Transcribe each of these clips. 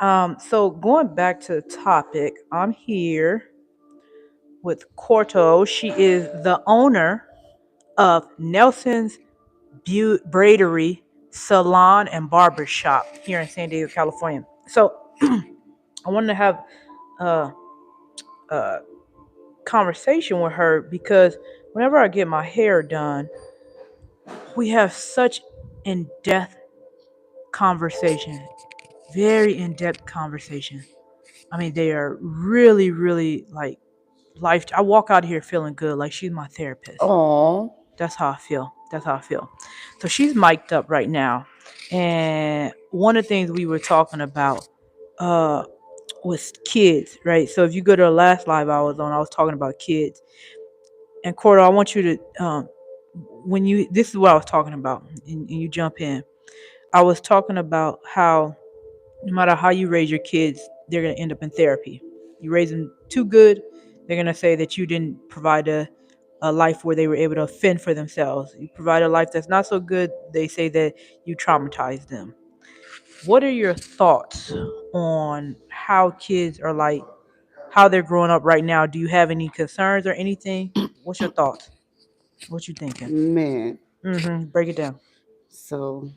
So going back to the topic, I'm here with Corto. She is the owner of Nelson's Braidery, Salon, and Barber Shop here in San Diego, California. So I wanted to have a, a conversation with her because whenever I get my hair done, we have such in-depth conversation, very in-depth conversation. I mean, they are really, really like life. I walk out of here feeling good, like she's my therapist. Oh, That's how I feel. That's how I feel. So she's mic'd up right now, and one of the things we were talking about uh was kids, right? So if you go to the last live I was on, I was talking about kids. And Cordo, I want you to when you this is what I was talking about, and you jump in. I was talking about how no matter how you raise your kids, they're going to end up in therapy. You raise them too good, they're going to say that you didn't provide a life where they were able to fend for themselves. You provide a life that's not so good, they say that you traumatized them. What are your thoughts on how kids are like, how they're growing up right now? Do you have any concerns or anything? What's your thoughts? What you thinking? man. Break it down. So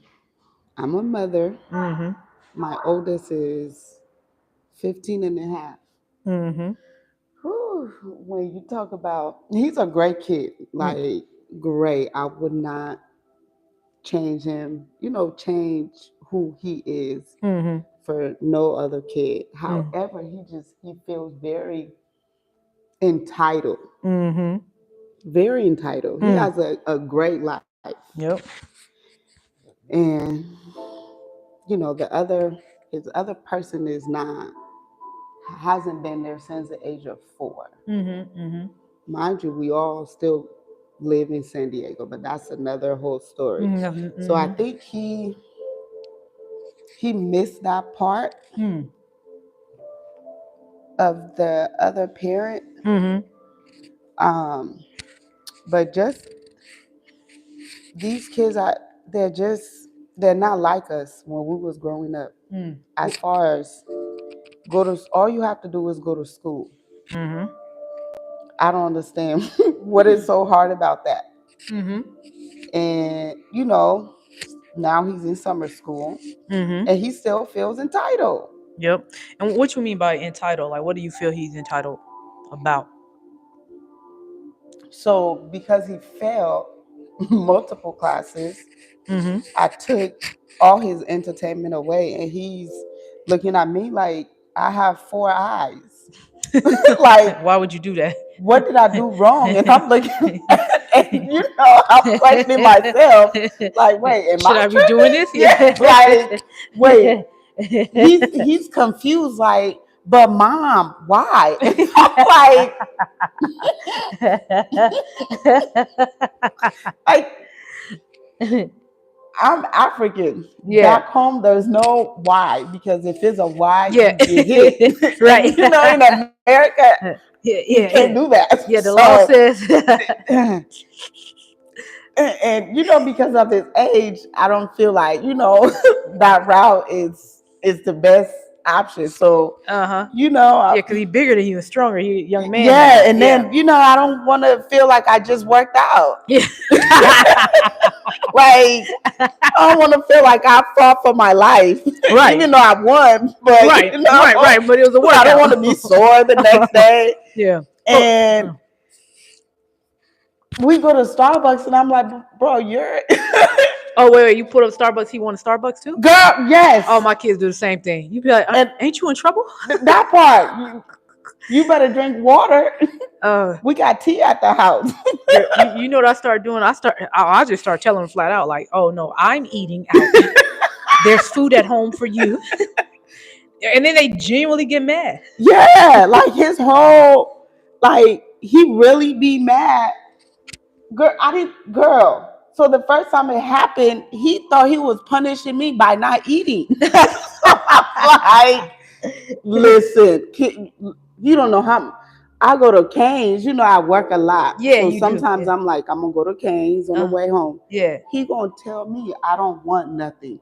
I'm a mother. Mm-hmm. My oldest is 15 and a half. Mm-hmm. Whew, when you talk about, he's a great kid, like great. I would not change him, change who he is Mm-hmm. for no other kid. Mm-hmm. However, he feels very entitled, Mm-hmm. very entitled. He Mm. has a great life. Yep. And his other person is not, hasn't been there since the age of 4. Mm-hmm. Mm-hmm. Mind you, we all still live in San Diego, but that's another whole story. So I Mm-hmm. think he missed that part Mm-hmm. of the other parent. Mm-hmm. Um, but just these kids are they're not like us when we was growing up. Mm. As far as all you have to do is go to school. Mm-hmm. I don't understand what is so hard about that. Mm-hmm. And now he's in summer school Mm-hmm. and he still feels entitled. Yep. And what you mean by entitled? Like, what do you feel he's entitled about? So because he failed multiple classes, Mm-hmm. I took all his entertainment away and he's looking at me like I have 4 eyes. Like, Why would you do that? what did I do wrong? And I'm looking and I'm questioning myself, like, wait, am Should I I be doing tripping? this? Yeah, like, wait. He's confused, like, but mom, why? And I'm like I'm African. Yeah. Back home, there's no why, because if it's a why, Yeah. you get hit. Right. And in America, Yeah, you yeah, can't yeah. do that. Yeah, the law So, says. and because of his age, I don't feel like that route is the best option. So, Uh-huh. I, Yeah, because he's bigger than you and stronger. He a young man yeah, now. and Yeah. then I don't want to feel like I just worked out. Yeah. Like, I don't want to feel like I fought for my life, Right. even though I won. But Right. Right. Right. But it was a I don't want workout. to be sore the next day. Yeah. Oh. And we go to Starbucks, and I'm like, bro, you're Oh wait, wait. You put up Starbucks. He wanted Starbucks too. girl. Oh, Yes, my kids do the same thing. You be like, and ain't you in trouble? that part, you better drink water. Uh, We got tea at the house. girl, you know what I start doing? I just start telling them flat out, like, oh no, I'm eating out. There's food at home for you. And then they genuinely get mad. Yeah, like his whole, like, he really be mad. Girl, I didn't, girl. So the first time it happened, he thought he was punishing me by not eating. So I'm like, listen, you don't know how. I go to Canes. I work a lot, Yeah, so you do. sometimes Yeah. I'm like, I'm gonna go to Canes on the way home. Yeah. He gonna tell me I don't want nothing.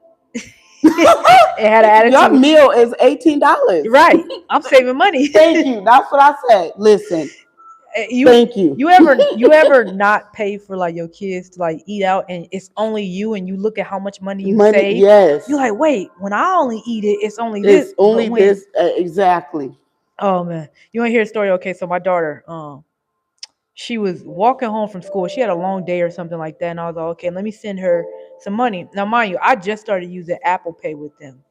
It had an Your attitude. meal is $18. Right. I'm saving money. Thank you. That's what I said. Listen, you thank you. you ever not pay for like your kids to like eat out and it's only you and you look at how much money you Money, save. You're yes. like, wait, when I only eat it, it's only this. It's But only when this exactly. oh man, you want to hear a story? Okay, so my daughter, she was walking home from school. She had a long day or something like that, and I was like, okay, let me send her some money. Now, mind you, I just started using Apple Pay with them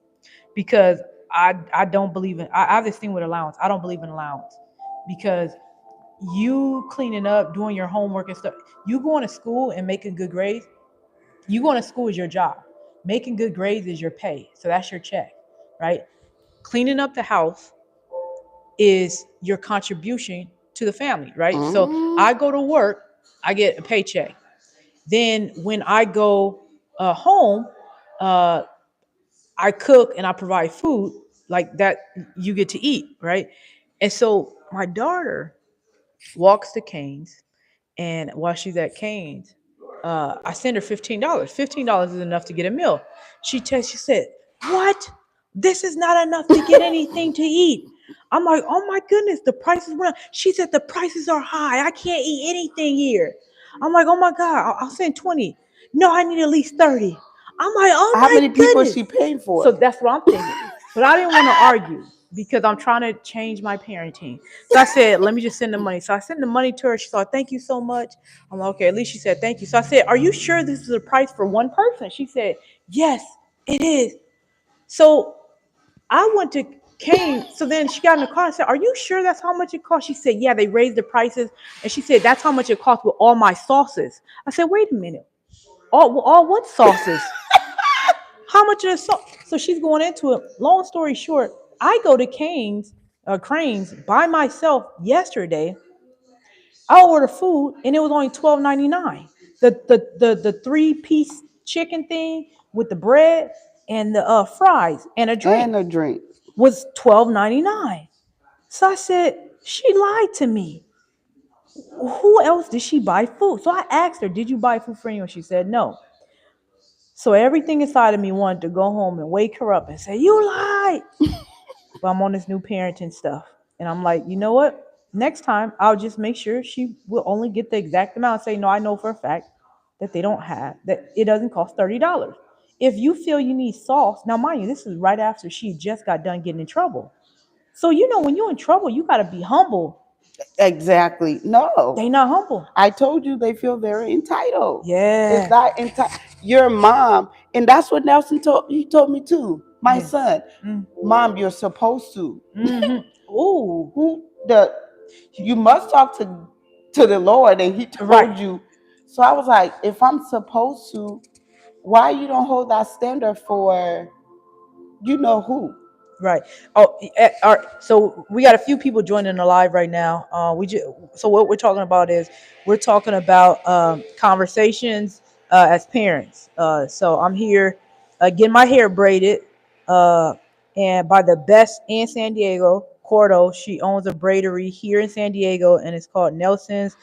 because I don't believe in. I have this thing with allowance. I don't believe in allowance because you cleaning up, doing your homework and stuff. You going to school and making good grades. You going to school is your job. Making good grades is your pay. So that's your check, right? Cleaning up the house is your contribution to the family, right? So Mm. I go to work, I get a paycheck. Then when I go home, uh, I cook and I provide food like that you get to eat, right? And so my daughter walks to Canes, and while she's at Canes, I send her $15. $15 is enough to get a meal. She said, "What? This is not enough to get anything to eat." I'm like, "Oh my goodness, the prices went up." She said, "The prices are high. I can't eat anything here." I'm like, "Oh my God, I'll send 20." No, I need at least 30. I'm like, "Oh How my many people is goodness." she paying So for? that's what I'm thinking. But I didn't want to argue because I'm trying to change my parenting. So I said, let me just send the money. So I sent the money to her. She thought, thank you so much. I'm like, okay, at least she said thank you. So I said, are you sure this is a price for one person? She said, yes, it is. So I went to Kane. So then she got in the car and said, are you sure that's how much it costs? She said, yeah, they raised the prices. And she said, that's how much it costs with all my sauces. I said, wait a minute. All what sauces? How much is so? So she's going into it. Long story short, I go to Cranes by myself yesterday. I ordered food and it was only $12.99. The 3-piece chicken thing with the bread and the fries and a drink And a drink. was $12.99. So I said she lied to me. Who else did she buy food? So I asked her, "Did you buy food for anyone?" She said no. So everything inside of me wanted to go home and wake her up and say, "You lied." But I'm on this new parenting stuff. And I'm like, you know what? Next time, I'll just make sure she will only get the exact amount and say, no, I know for a fact that they don't have, that it doesn't cost $30. If you feel you need sauce, now mind you, this is right after she just got done getting in trouble. So, when you're in trouble, you got to be humble. Exactly. No. They not humble. I told you they feel very entitled. It's Yeah. not entitled. Your mom, and that's what Nelson told. He told me too. My Yeah. son, Mm. mom, you're supposed to. Mm-hmm. Ooh. Who the? You must talk to the Lord, and He Right. told you. So I was like, if I'm supposed to, why you don't hold that standard for you know who? Right. Oh, all right. So we got a few people joining the live right now. So what we're talking about is we're talking about conversations as parents. So I'm here getting my hair braided, uh, and by the best in San Diego, Cordo. She owns a braidery here in San Diego, and it's called Nelson's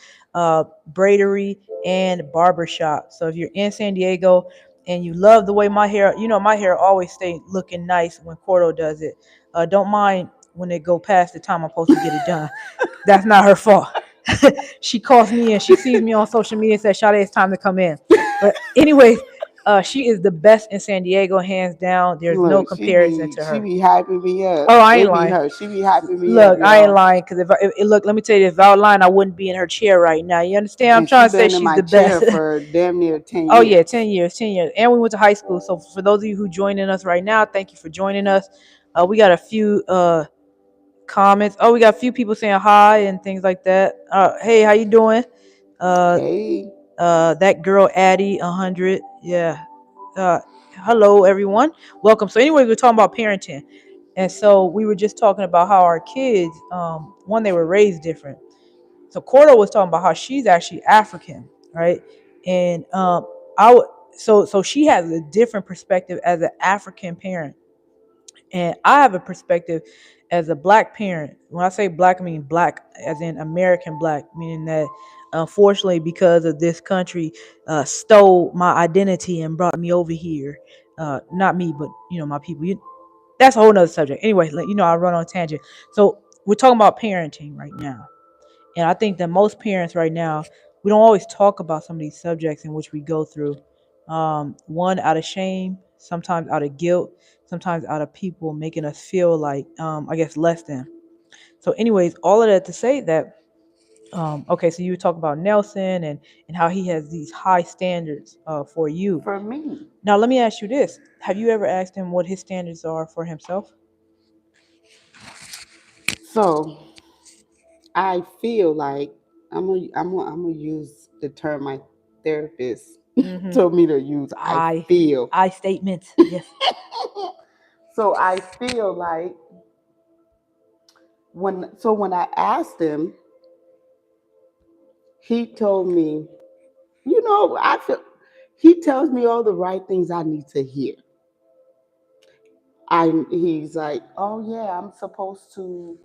Braidery and Barbershop. So if you're in San Diego and you love the way my hair, my hair always stay looking nice when Cordo does it. Don't mind when it go past the time I'm supposed to get it done. That's not her fault. She calls me and she sees me on social media and says, Sade, it's time to come in. But anyways, she is the best in San Diego, hands down. There's no Look, comparison to she her. be hyping me up. Oh, I ain't It be lying. her. She be hyping me up, Look, I ain't y'all. lying because look, let me tell you, if I was lying, I wouldn't be in her chair right now. You understand? I'm And she trying to say been in she's my the best. chair for damn near 10 Oh yeah, years. 10 years, 10 years, and we went to high school. So for those of you who joining us right now, thank you for joining us. We got a few comments. Oh, we got a few people saying hi and things like that. Hey, how you doing? Uh, Hey, that girl Addie 100. Yeah. Uh, hello everyone, welcome. So anyway, we're talking about parenting, and so we were just talking about how our kids, one, they were raised different. So Cordo was talking about how she's actually African, right? And I would so she has a different perspective as an African parent, and I have a perspective as a black parent. When I say black, I mean black as in American black, meaning that unfortunately, because of this country stole my identity and brought me over here. not me, but my people. That's a whole nother subject. Anyway, I run on a tangent. So we're talking about parenting right now, and I think that most parents right now, we don't always talk about some of these subjects in which we go through. One, out of shame, sometimes out of guilt, sometimes out of people making us feel like, I guess, less than. So, anyways, all of that to say that, okay, so you were talking about Nelson and how he has these high standards for you. for me. Now, let me ask you this: have you ever asked him what his standards are for himself? So I feel like I'm gonna use the term my therapist Mm-hmm. told me to use. I I feel. I statements. Yes. So I feel like when I asked him, he told me, I feel he tells me all the right things I need to hear. He's like, oh yeah, I'm supposed to,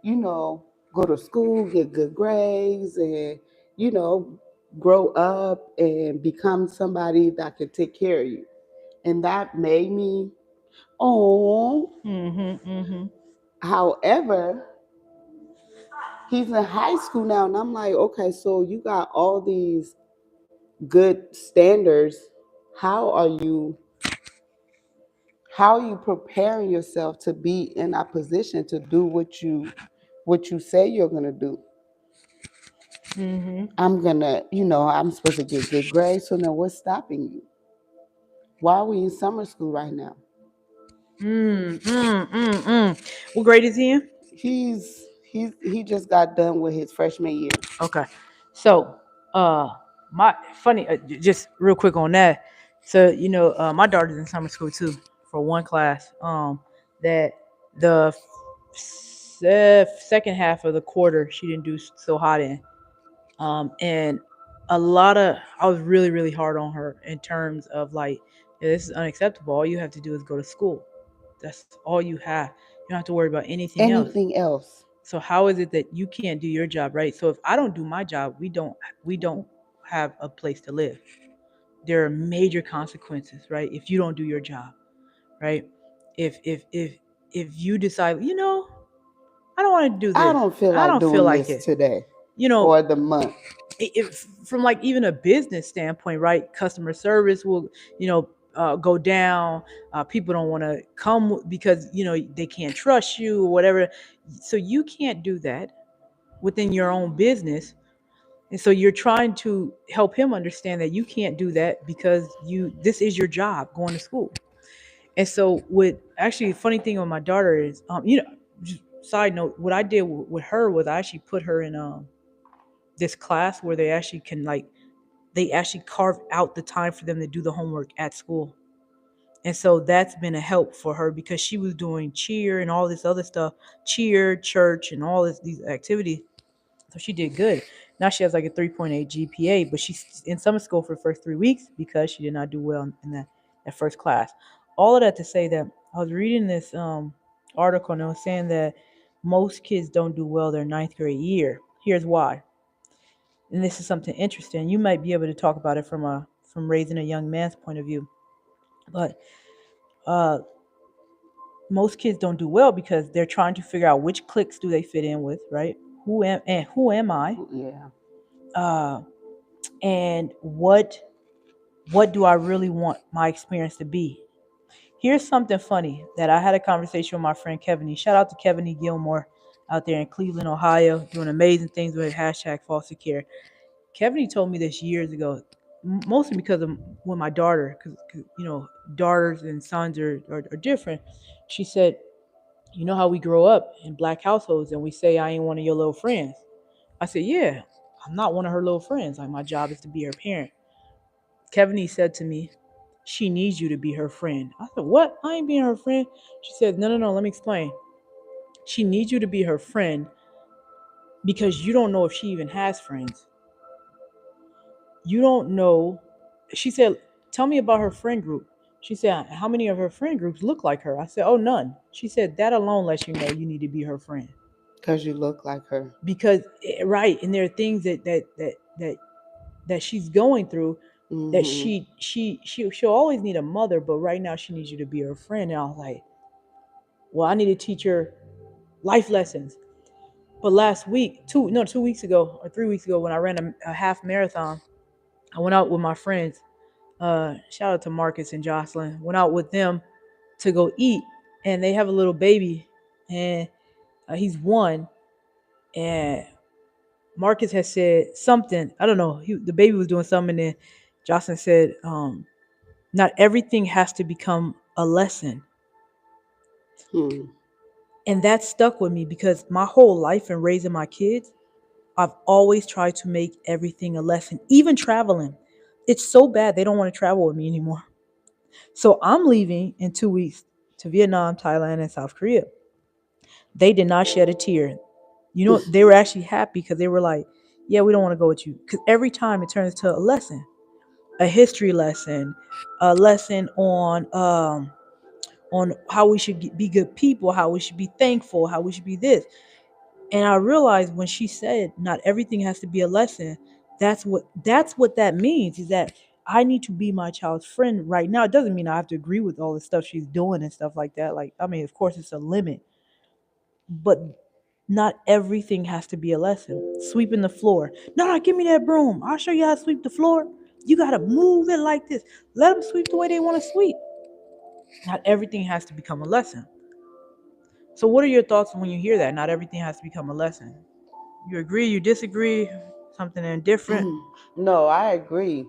you know, go to school, get good grades, and you know, grow up and become somebody that can take care of you. And that made me, oh. Mm-hmm. Mm-hmm. However, he's in high school now, and I'm like, okay, so you got all these good standards. How are you? How are you preparing yourself to be in a position to do what you say you're gonna do? Mm-hmm. I'm supposed to get good grades. So now what's stopping you? Why are we in summer school right now? What grade is he in? He just got done with his freshman year. Okay. So, uh, my funny, just real quick on that. So, my daughter's in summer school too for one class. That the second half of the quarter she didn't do so hot in. And I was really, really hard on her in terms of like, "Yeah, this is unacceptable. All you have to do is go to school. That's all you have. You don't have to worry about anything else. Anything else? So how is it that you can't do your job, right? So if I don't do my job, we don't have a place to live. There are major consequences, right? If you don't do your job, right? If you decide, I don't want to do I this. don't feel I like don't feel doing like this it. today You know, or the month. if from like even a business standpoint, right? Customer service will, go down. People don't want to come because they can't trust you or whatever. So you can't do that within your own business. And so you're trying to help him understand that you can't do that because this is your job, going to school. And so what actually funny thing with my daughter is, just side note, what I did with her was I actually put her in this class where they actually carve out the time for them to do the homework at school. And so that's been a help for her because she was doing cheer and all this other stuff, cheer, church, and all these activities. So she did good. Now she has like a 3.8 GPA, but she's in summer school for the first 3 weeks because she did not do well in that first class. All of that to say that I was reading this article and it was saying that most kids don't do well their ninth grade year. Here's why. And this is something interesting. You might be able to talk about it from raising a young man's point of view. But uh, most kids don't do well because they're trying to figure out which cliques do they fit in with, right? Who am I? Yeah. Uh, and what do I really want my experience to be? Here's something funny that I had a conversation with my friend Kevin. Shout out to Kevin E. Gilmore out there in Cleveland, Ohio, doing amazing things with hashtag foster care. Kevin told me this years ago, mostly because of when my daughter, because daughters and sons are different. She said, "You know how we grow up in black households and we say I ain't one of your little friends." I said, "Yeah, I'm not one of her little friends. Like my job is to be her parent." Kevin said to me, "She needs you to be her friend." I said, "What? I ain't being her friend." She said, "No, no, no. Let me explain. She needs you to be her friend because you don't know if she even has friends. You don't know." She said, "Tell me about her friend group." She said, "How many of her friend groups look like her?" I said, "Oh, none." She said, "That alone lets you know you need to be her friend." Because you look like her. Because right, and there are things that she's going through that Mhm. she'll always need a mother, but right now she needs you to be her friend. And I was like, well, I need to teach her life lessons. But last week, 2 weeks ago or 3 weeks ago, when I ran a half marathon, I went out with my friends. Shout out to Marcus and Jocelyn. Went out with them to go eat, and they have a little baby, and he's one. And Marcus has said something. I don't know. The baby was doing something, and then Jocelyn said, "Not everything has to become a lesson." Hmm. And that stuck with me because my whole life in raising my kids, I've always tried to make everything a lesson, even traveling. It's so bad they don't want to travel with me anymore. So I'm leaving in 2 weeks to Vietnam, Thailand, and South Korea. They did not shed a tear. You know, they were actually happy because they were like, yeah, we don't want to go with you. Because every time it turns to a lesson, a history lesson, a lesson on how we should be good people, how we should be thankful, how we should be this. And I realized when she said not everything has to be a lesson, that's what that means is that I need to be my child's friend right now. It doesn't mean I have to agree with all the stuff she's doing and stuff like that. Like, I mean, of course it's a limit, but not everything has to be a lesson. Sweeping the floor. No, no, give me that broom. I'll show you how to sweep the floor. You gotta move it like this. Let them sweep the way they want to sweep. Not everything has to become a lesson. So, what are your thoughts when you hear that? Not everything has to become a lesson. You agree? You disagree? Something indifferent? No, I agree.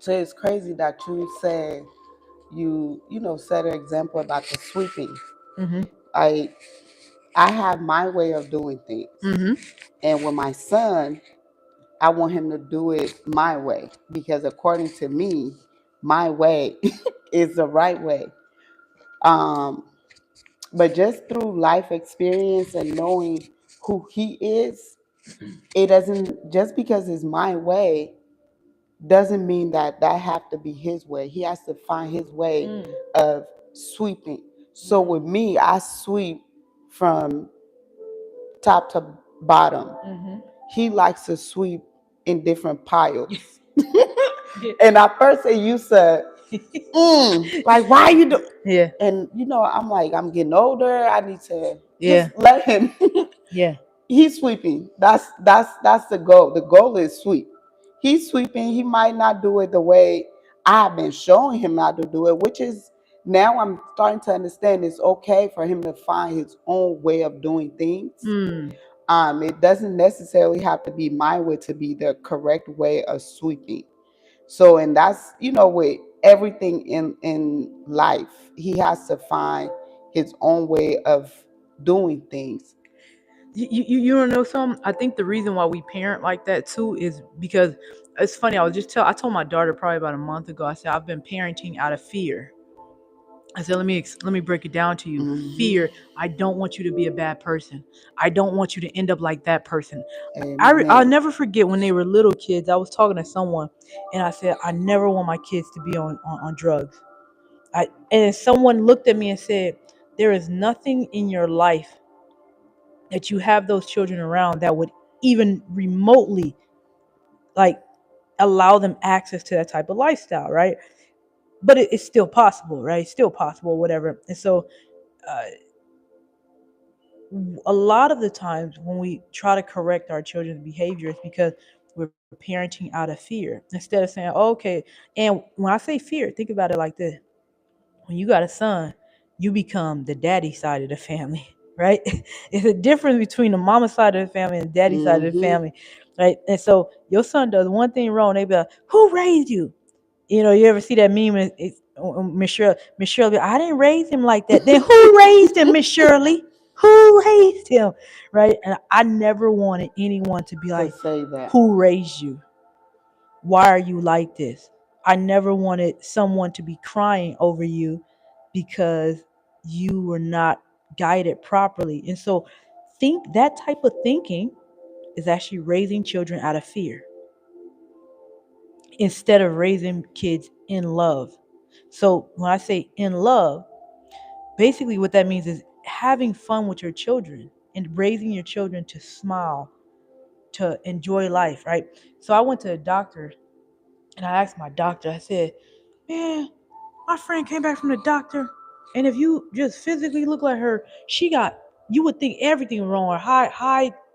So it's crazy that you said set an example about the sweeping. Mm-hmm. I I have my way of doing things, Mm-hmm. and with my son, I want him to do it my way because according to me, my way is the right way. Um, but just through life experience and knowing who he is, it doesn't just because it's my way doesn't mean that that have to be his way. He has to find his way Mm. of sweeping. So with me, I sweep from top to bottom. Mm-hmm. He likes to sweep in different piles. Yeah. And at first it used to, like, why you do? Yeah. And I'm like, I'm getting older. I need to just Yeah. let him. Yeah. He's sweeping. That's the goal. The goal is sweep. He's sweeping. He might not do it the way I've been showing him how to do it, which is now I'm starting to understand it's okay for him to find his own way of doing things. Mm. It doesn't necessarily have to be my way to be the correct way of sweeping. So, and that's with everything in life, he has to find his own way of doing things. You don't know something? I think the reason why we parent like that too is because it's funny. I told my daughter probably about a month ago. I said I've been parenting out of fear. I said let me break it down to you. Hmm. Fear. I don't want you to be a bad person. I don't want you to end up like that person. I'll Amen. never forget when they were little kids. I was talking to someone, and I said I never want my kids to be on drugs. And someone looked at me and said, there is nothing in your life that you have those children around that would even remotely like allow them access to that type of lifestyle, right? But it's still possible, right? It's still possible, whatever. And so uh, a lot of the times when we try to correct our children's behavior, it's because we're parenting out of fear instead of saying, oh, okay. And when I say fear, think about it like this: when you got a son, you become the daddy side of the family, right? It's a difference between the mama side of the family and the daddy side of the Hmm. family, right? And so your son does one thing wrong, they be like, "Who raised you?" You ever see that meme? It's Miss Shirley. I didn't raise him like that. Then who raised him, Miss Shirley? Who raised him, right? And I never wanted anyone to be To like, say that. "Who raised you? Why are you like this?" I never wanted someone to be crying over you because you were not guided properly. And so think that type of thinking is actually raising children out of fear instead of raising kids in love. So when I say in love, basically what that means is having fun with your children and raising your children to smile, to enjoy life, right? So I went to a doctor And I asked my doctor, I said, man, my friend came back from the doctor, and if you just physically look like her, she got, you would think everything wrong.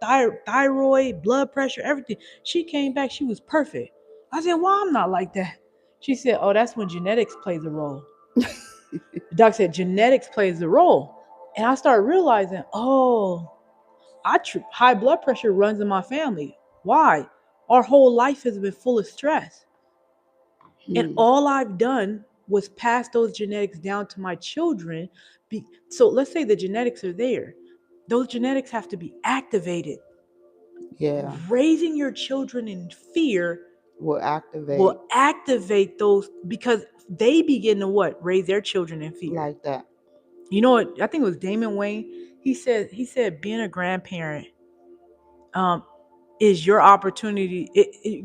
Thyroid, blood pressure, everything. She came back, she was perfect. I said, why I'm not like that? She said, oh, that's when genetics plays a role. The doc said genetics plays a role. And I started realizing, oh, high blood pressure runs in my family. Why? Our whole life has been full of stress. And Hmm. all I've done was pass those genetics down to my children. So let's say the genetics are there. Those genetics have to be activated. Yeah. Raising your children in fear Will activate will activate those, because they begin to what? Raise their children in fear. like that. You know what? I think it was Damon Wayne. He said being a grandparent um, is your opportunity.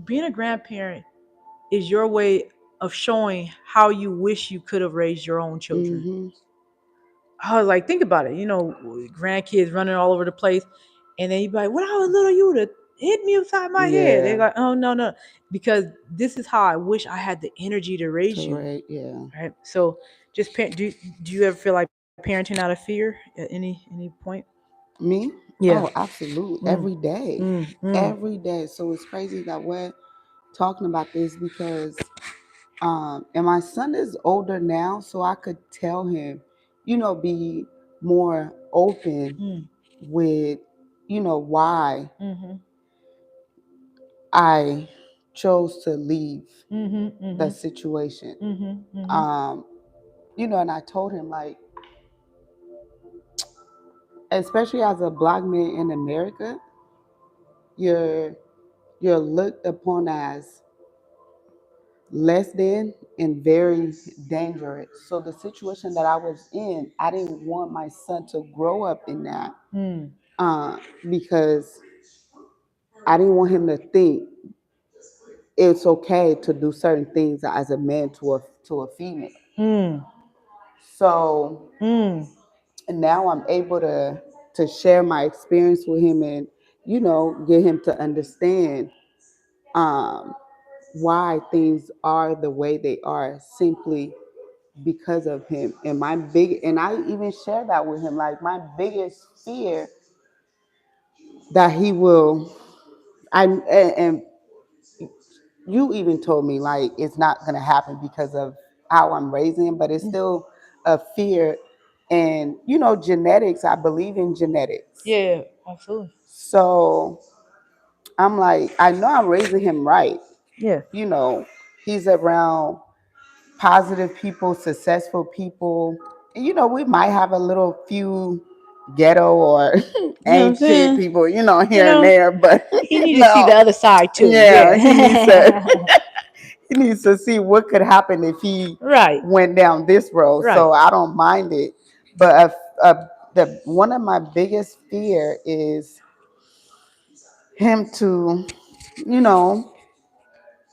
Being a grandparent is your way of showing how you wish you could have raised your own children. Mm-hmm. I was like, think about it. Grandkids running all over the place, and then you be like, "When I was little, you would have hit me upside my head." They're Yeah. like, "Oh no, no," because this is how I wish I had the energy to raise you. Correct. Yeah. Right. So, just do you ever feel like parenting out of fear at any point? Me? Yeah. Oh, absolutely. Mm, Every day. mm, mm, Every day. So it's crazy that we're talking about this because and my son is older now, so I could tell him, be more open mm, with, why mm-hmm, I chose to leave mm-hmm, the mm-hmm, situation. mm-hmm, mm-hmm. Um, and I told him like, especially as a black man in America, you're you're looked upon as less than and very dangerous. So the situation that I was in, I didn't want my son to grow up in that Mm, uh, because I didn't want him to think it's okay to do certain things as a man to a female. mm, So mm. now I'm able to share my experience with him and get him to understand um, why things are the way they are simply because of him. And I even share that with him, like my biggest fear that he will I and you even told me like it's not going to happen because of how I'm raising him, but it's still a fear. And genetics, I believe in genetics. Yeah, absolutely. So I'm like, I know I'm raising him right. Yeah. you know he's around positive people, successful people. And, we might have a little few ghetto or You know what I'm ain't shit saying? people, You here and know, there, but he need to see the no. other side too. Yeah, Yeah. he needs to see what could happen if he Right. went down this road. Right. So I don't mind it. But the one of my biggest fear is him to, you know,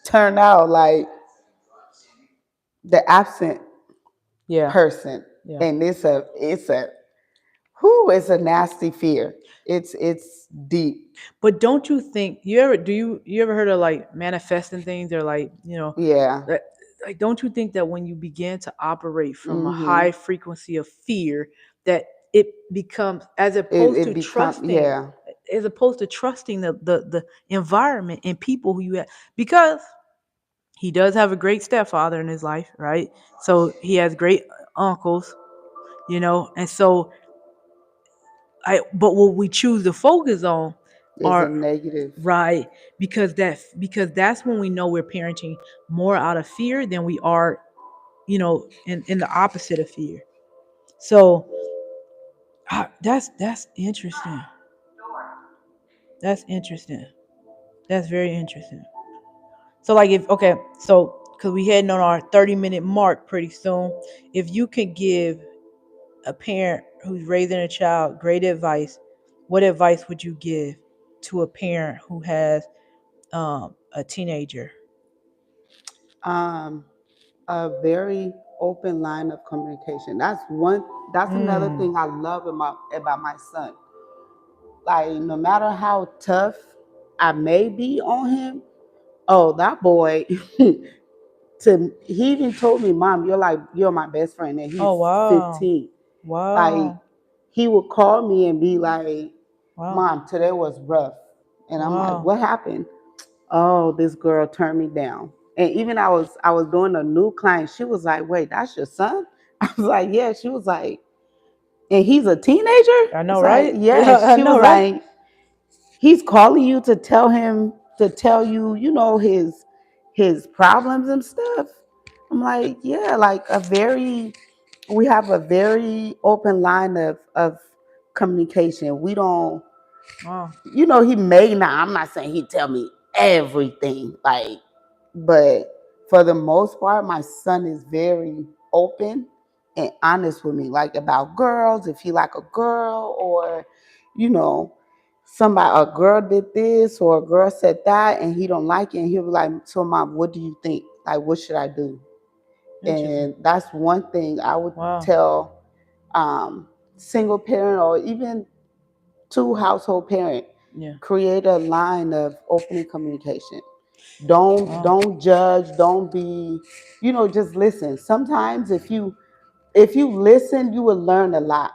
turn out like the absent Yeah. person. Yeah. And it's a nasty fear. It's deep. But don't you think you ever heard of like manifesting things, or like, Yeah. that, like, don't you think that when you begin to operate from a Mhm. high frequency of fear, that it becomes, It become, yeah. as opposed to trusting the environment and people who you have, because he does have a great stepfather in his life, right? So he has great uncles, and so but what we choose to focus on Is a are negative. right, because that's when we know we're parenting more out of fear than we are, in the opposite of fear. So that's interesting. That's interesting. That's very interesting. So like, if okay, so because we heading on our 30-minute mark pretty soon, if you could give a parent who's raising a child great advice, what advice would you give to a parent who has a teenager? Um, a very open line of communication. That's another Mm, thing I love about my son. Like no matter how tough I may be on him, Oh, that boy. To he even told me, "Mom, you're my best friend," and Oh, he's wow. 15. Like Wow. he would call me and be like, Wow. "Mom, today was rough," and I'm like, Wow. "What happened?" Oh, this girl turned me down. And even I was doing a new client. She was like, "Wait, that's your son?" I was like, "Yeah." She was like, "And he's a teenager?" I I know, was like, right? "Yeah." Yeah, I She know, was right? like, "He's calling you to tell you, his problems and stuff." I'm like, "Yeah, like we have a very open line of communication. We don't, Wow. he may not, I'm not saying he tell me everything, like, but for the most part, my son is very open and honest with me, like about girls, if he like a girl, or you know, a girl did this or a girl said that and he don't like it, and he'll be like, "So mom, what do you think? Like, what should I do?" Interesting. And that's one thing I would Wow. tell single parent or even two household parent, Yeah. create a line of open communication. Don't judge, don't be, just listen. Sometimes if you listen, you will learn a lot.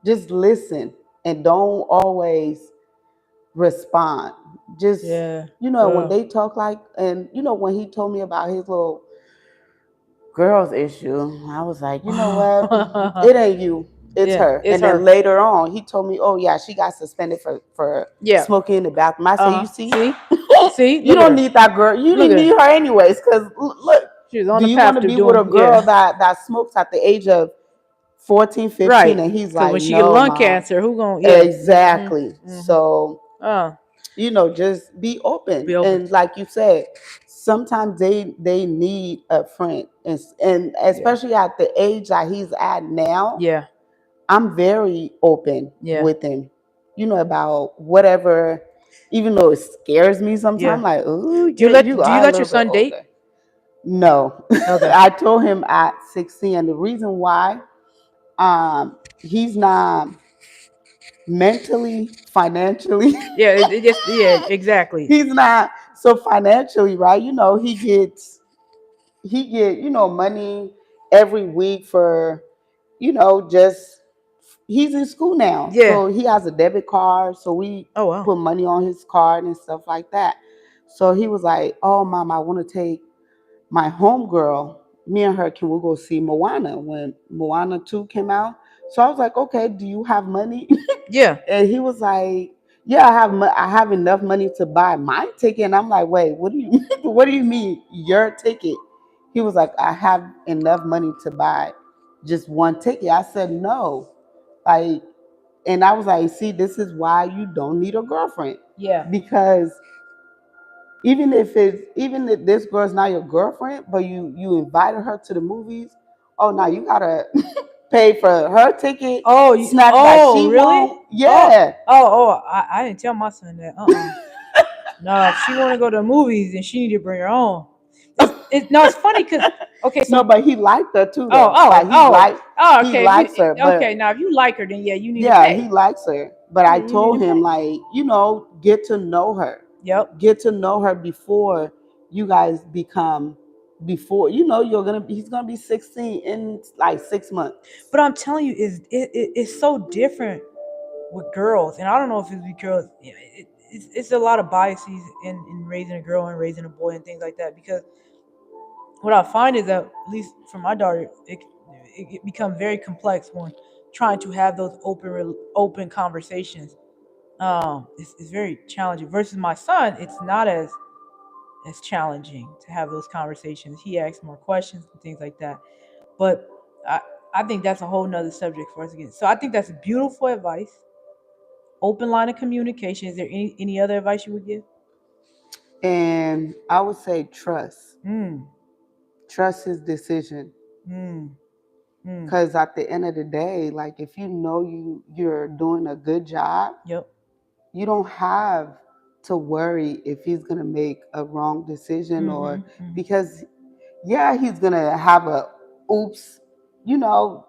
Just listen and don't always respond. Just, Yeah. when Real. they talk, like, and when he told me about his little girls issue, I was like, you know what? It ain't you. It's Yeah, her. it's And then her. later on, he told me, oh yeah, she got suspended for Yeah. smoking in the bathroom. I said, Uh you huh. see, See? See? you Look at don't her. need that girl. You Look didn't at need her. her anyways. Because look, She was on do the you want path to to be with a doing, girl yeah. that smokes at the age of 14, 15? Right. And he's Because like, when she get no, lung mom. cancer, who gonna, yeah. Exactly. Hmm. So Oh, just be open, be open. and like you said, sometimes they need a friend, and Yeah. especially at the age that he's at now, Yeah. I'm very open Yeah. with him, about whatever, even though it scares me Yeah. sometimes, like, oh Do you yeah, let you do you are a let your little bit son date? older. No. Okay. I told him at 16, and the reason why, he's not mentally, financially, Yeah, it just, yeah, exactly. he's not, so financially, right? He get money every week for, just, he's in school now, Yeah. so he has a debit card, so we Oh wow. put money on his card and stuff like that. So he was like, "Oh mom, I want to take my homegirl, me and her, can we go see Moana when Moana 2 came out?" So I was like, "Okay, do you have money?" Yeah. And he was like, "Yeah, I have enough money to buy my ticket." And I'm like, "Wait, what do you what do you mean your ticket?" He was like, "I have enough money to buy just one ticket." I said, "No." Like, and I was like, "See, this is why you don't need a girlfriend, Yeah. because even if this girl's not your girlfriend, but you invited her to the movies, oh, now you gotta pay for her ticket, Oh, snacks that oh, she really? won't." Oh, Yeah. I didn't tell my son that. No, if she want to go to the movies, then she need to bring her own. It's no, it's funny because okay, No, so but he liked her too, oh, though. oh, Like oh, oh, he okay. likes her, Okay, but now if you like her, then yeah, you need to yeah, he pay. likes her. But Yeah, I you need told to him, pay. like, get to know her. Yep. Get to know her before you guys become, before he's gonna be 16 in like 6 months. But I'm telling you, it's so different with girls, and I don't know if it's because it's a lot of biases in raising a girl and raising a boy and things like that. Because what I find is that, at least for my daughter, it becomes very complex when trying to have those open conversations. It's very challenging. Versus my son, it's not as challenging to have those conversations. He asks more questions and things like that. But I I think that's a whole nother subject for us again. So I think that's beautiful advice. Open line of communication. Is there any other advice you would give? And I would say trust. Mm. Trust his decision. Mm. Mm. Because at the end of the day, like, if you're doing a good job, Yep. you don't have to worry if he's gonna make a wrong decision, or Mm-hmm. Mm-hmm. because yeah, he's gonna have a oops, you know,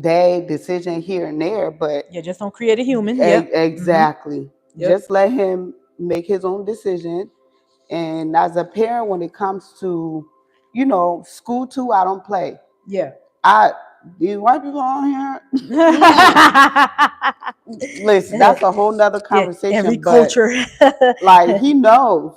day decision here and there, but Yeah, just don't create a human. Yep. Mm-hmm. exactly. Yep. Just let him make his own decision. And as a parent, when it comes to, school too, I don't play. Yeah. I These white people on here, listen, that's a whole nother Yeah. Every conversation. But culture. like, he knows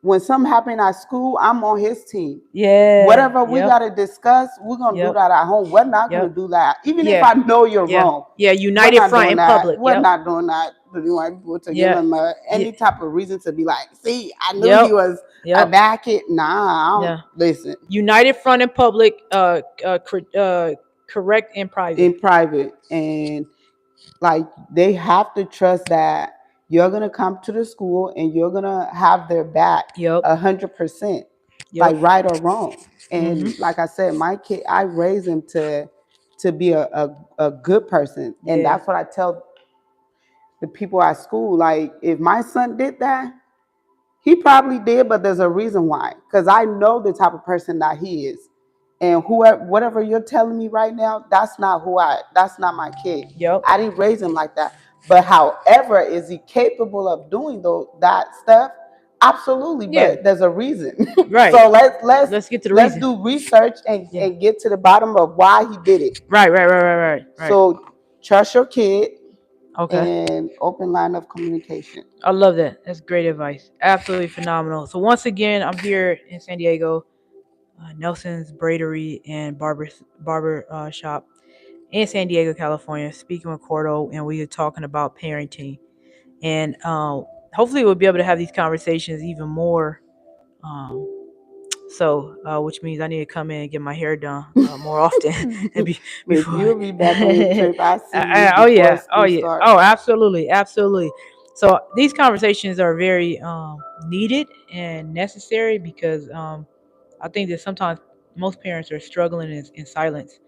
when something happened at school, I'm on his team. Yeah. Whatever we Yep. gotta discuss, we're gonna do Yep. that at home. We're not gonna Yep. do that. Even if Yeah. I know you're Yeah. wrong, Yeah. we're United not front doing in that. public. We're Yep. not doing that to the white people to give Yeah. them Yeah. any type of reason to be like, see, I knew he Yep. was a Yep. bad kid. Nah, I don't Yeah. listen. United front in public. Correct in private. In private, and like, they have to trust that you're gonna come to the school and you're gonna have their back Yep. 100%, Yep. like right or wrong. Mhm. And like I said, my kid, I raised him to be a good person, and Yeah. that's what I tell the people at school. Like, if my son did that, he probably did, but there's a reason why. Because I know the type of person that he is. And whoever, whatever you're telling me right now, that's not my kid. Yep. I didn't raise him like that. But however, is he capable of doing that stuff? Absolutely, Yeah. but there's a reason. Right. So Let's get to the let's reason. do research Yeah. and get to the bottom of why he did it. Right. Right. Right. Right. Right. Right. So trust your kid Okay. and open line of communication. I love that. That's great advice. Absolutely phenomenal. So once again, I'm here in San Diego, Nelson's Braidery and barber shop in San Diego, California. Speaking with Cordo, and we are talking about parenting, and hopefully we'll be able to have these conversations even more. Um, which means I need to come in and get my hair done more often, and But before. you'll be back on your trip. I see you Oh before yeah, oh school yeah, starts. oh absolutely, absolutely. So these conversations are very needed and necessary because I think that sometimes most parents are struggling in silence.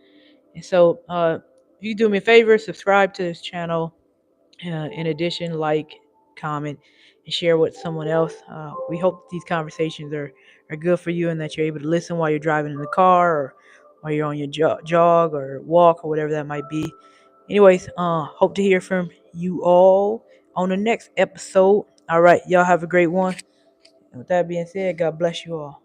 And so, if you do me a favor, subscribe to this channel. In addition, like, comment, and share with someone else. We hope these conversations are good for you and that you're able to listen while you're driving in the car or while you're on your jog or walk or whatever that might be. Anyways, hope to hear from you all on the next episode. All right, y'all have a great one. And with that being said, God bless you all.